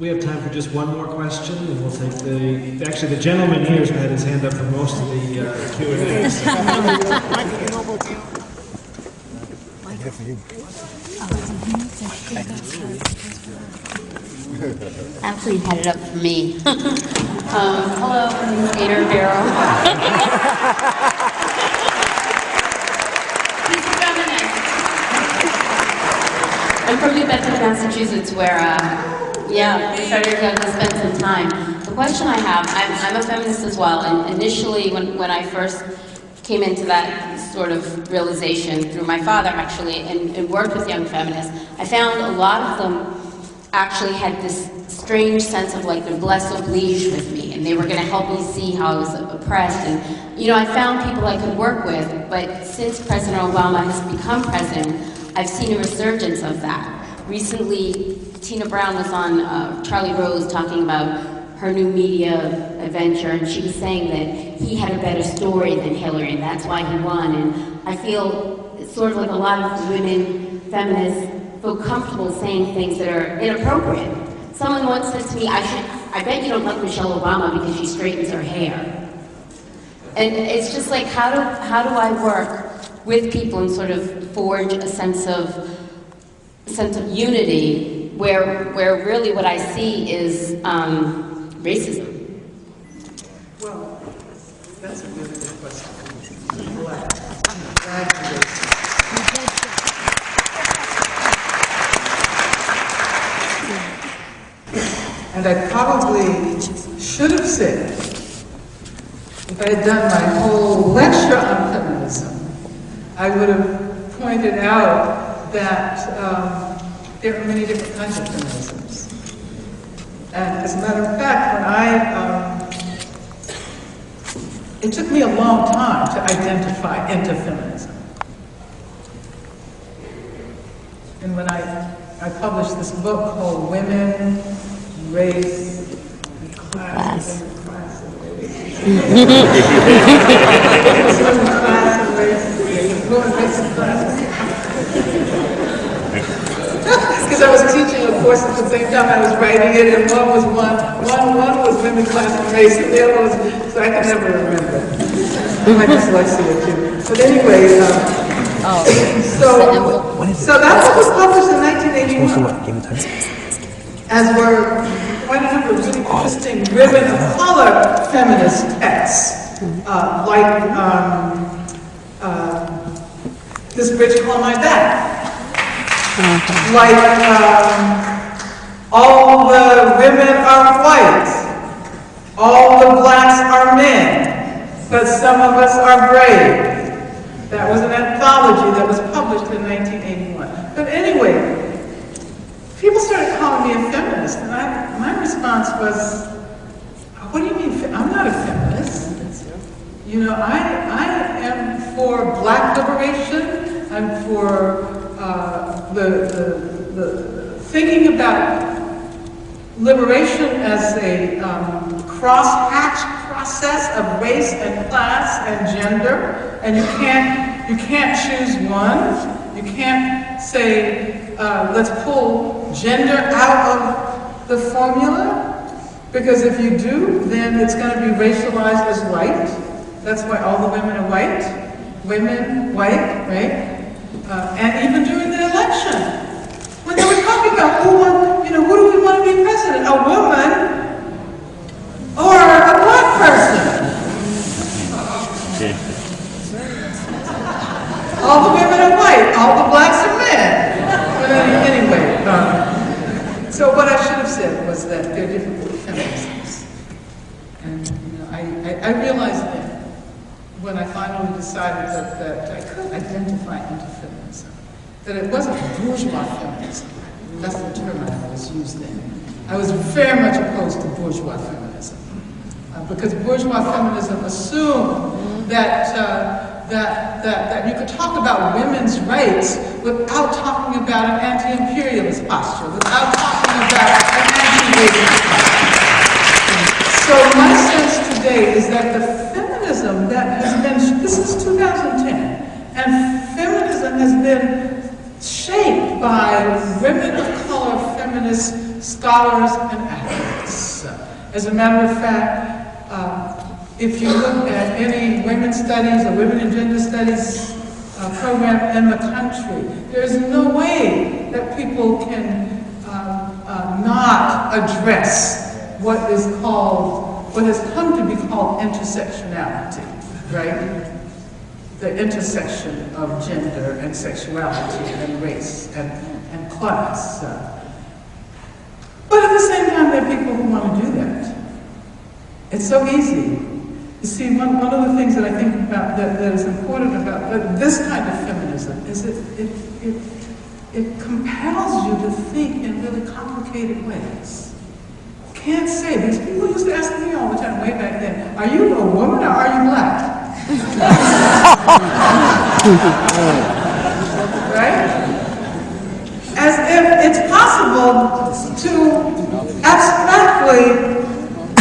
We have time for just one more question, and we'll take actually the gentleman here has had his hand up for most of the Q&A. Actually, had it up for me. Hello, I'm Rebeiro. He's a feminist. I'm from New Bedford, Massachusetts, where we started to spend some time. The question I have, I'm a feminist as well, and initially when I first came into that sort of realization through my father actually, and worked with young feminists, I found a lot of them actually had this strange sense of like noblesse oblige with me, and they were going to help me see how I was oppressed. And you know, I found people I could work with, but since President Obama has become president, I've seen a resurgence of that. Recently, Tina Brown was on Charlie Rose talking about her new media adventure, and she was saying that he had a better story than Hillary, and that's why he won. And I feel it's sort of like a lot of women feminists feel comfortable saying things that are inappropriate. Someone once said to me, I bet you don't like Michelle Obama because she straightens her hair. And it's just like, how do I work with people and sort of forge a sense of unity where really what I see is racism? Well, that's a really good question. And I probably should have said, if I had done my whole lecture on feminism, I would have pointed out that there are many different kinds of feminisms. And as a matter of fact, it took me a long time to identify into feminism. And when I published this book called Women, Race, and Class. Class and Race. Class and Race. Because I was teaching a course at the same time I was writing it, and one was women, class, and race, and the other was, so I can never remember. My dyslexia too. But anyway, so that book was published in 1981. As were quite a number of really interesting women of color feminist texts, like This Bridge Called My Back. Like, all the women are white, all the blacks are men, but some of us are brave. That was an anthology that was published in 1981. But anyway, people started calling me a feminist, and my response was, what do you mean, I'm not a feminist. You know, I am for black liberation, I'm for the thinking about liberation as a cross-hatch process of race and class and gender, and you can't choose one. You can't say let's pull gender out of the formula, because if you do, then it's going to be racialized as white. That's why all the women are white. Women, white, right? And even during the election, when they were talking about who do we want to be president, a woman or a black person? All the women are white, all the blacks are men. But anyway, so what I should have said was that there are different feminisms. And I realized then, when I finally decided that I could identify into feminism, that it wasn't bourgeois feminism. That's the term I always used then. I was very much opposed to bourgeois feminism, because bourgeois feminism assumed that you could talk about women's rights without talking about an anti-imperialist posture, without talking about an anti-racist posture. So my sense today is that the feminism that has been, this is 2010, and feminism has been shaped by women of color feminist scholars and academics. As a matter of fact, if you look at any women's studies or women and gender studies program in the country, there's no way that people can not address what has come to be called intersectionality, right? The intersection of gender and sexuality and race and class. But at the same time, there are people who want to do that. It's so easy. You see, one of the things that I think about that is important about this kind of feminism is it compels you to think in really complicated ways. Can't say, because people used to ask me all the time way back then, are you a woman or are you black? Right? As if it's possible to abstractly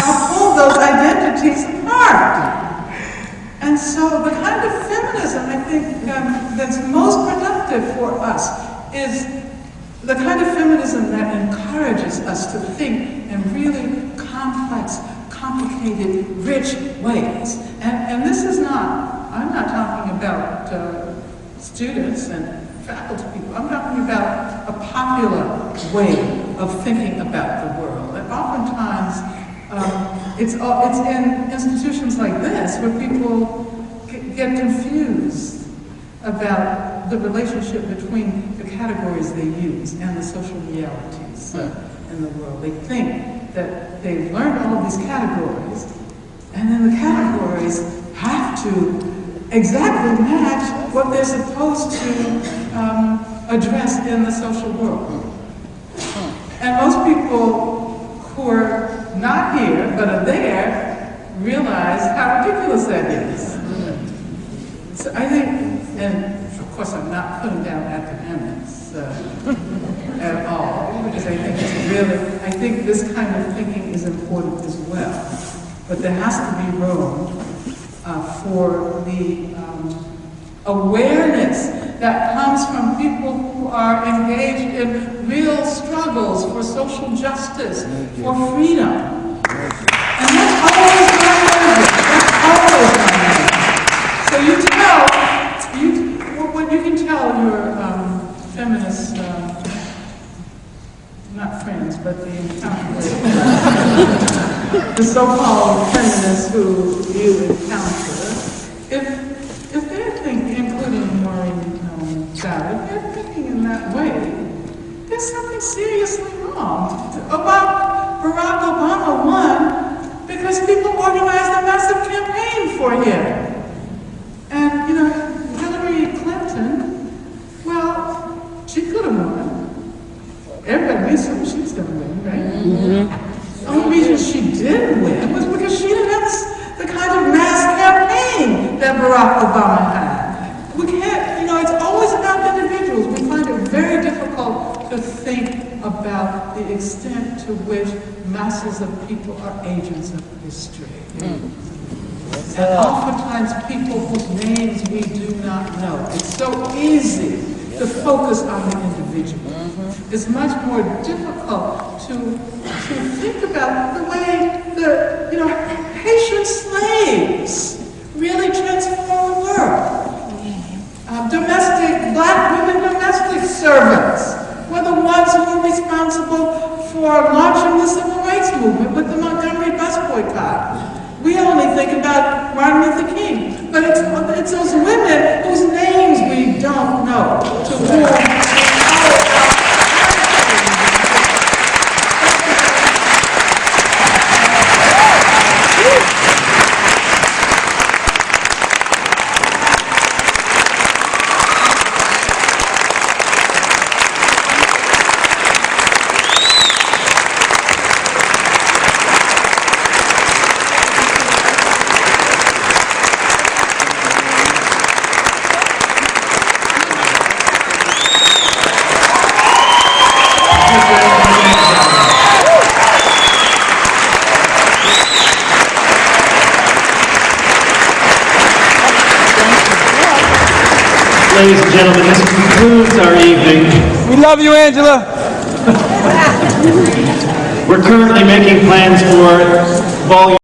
pull those identities apart. And so the kind of feminism, I think, that's most productive for us is the kind of feminism that encourages us to think in really complex, complicated, rich ways. And this is not, I'm not talking about students and faculty people. I'm talking about a popular way of thinking about the world. And oftentimes, it's in institutions like this where people get confused about the relationship between the categories they use and the social realities in the world. They think that they've learned all of these categories, and then the categories have to exactly match what they're supposed to address in the social world. And most people who are not here, but are there, realize how ridiculous that is. So I think, and of course I'm not putting down academics at all, because I think it's really, I think this kind of thinking is important as well. But there has to be room for the awareness that comes from people who are engaged in real struggles for social justice, for freedom. And that's always dynamic. That's always dynamic. So you can tell your feminist, not friends, but the the so-called feminists who you encounter, if they're thinking, including Maureen Child, if they're thinking in that way, there's something seriously wrong. Barack Obama won because people organized a massive campaign for him. And, Hillary Clinton, well, she could have won. Everybody knew she was going to win, right? Mm-hmm. The only reason she didn't win was because she didn't have the kind of mass campaign that Barack Obama had. We can't, it's always about individuals. We find it very difficult to think about the extent to which masses of people are agents of history. And oftentimes people whose names we do not know. It's so easy to focus on the individual. It's much more difficult to think about the way the Haitian slaves really transformed the world. Black women domestic servants were the ones who were responsible for launching the civil rights movement with the Montgomery bus boycott. We only think about Martin Luther King, but it's those women whose names we don't know, to whom Ladies and gentlemen, this concludes our evening. We love you, Angela. We're currently making plans for volume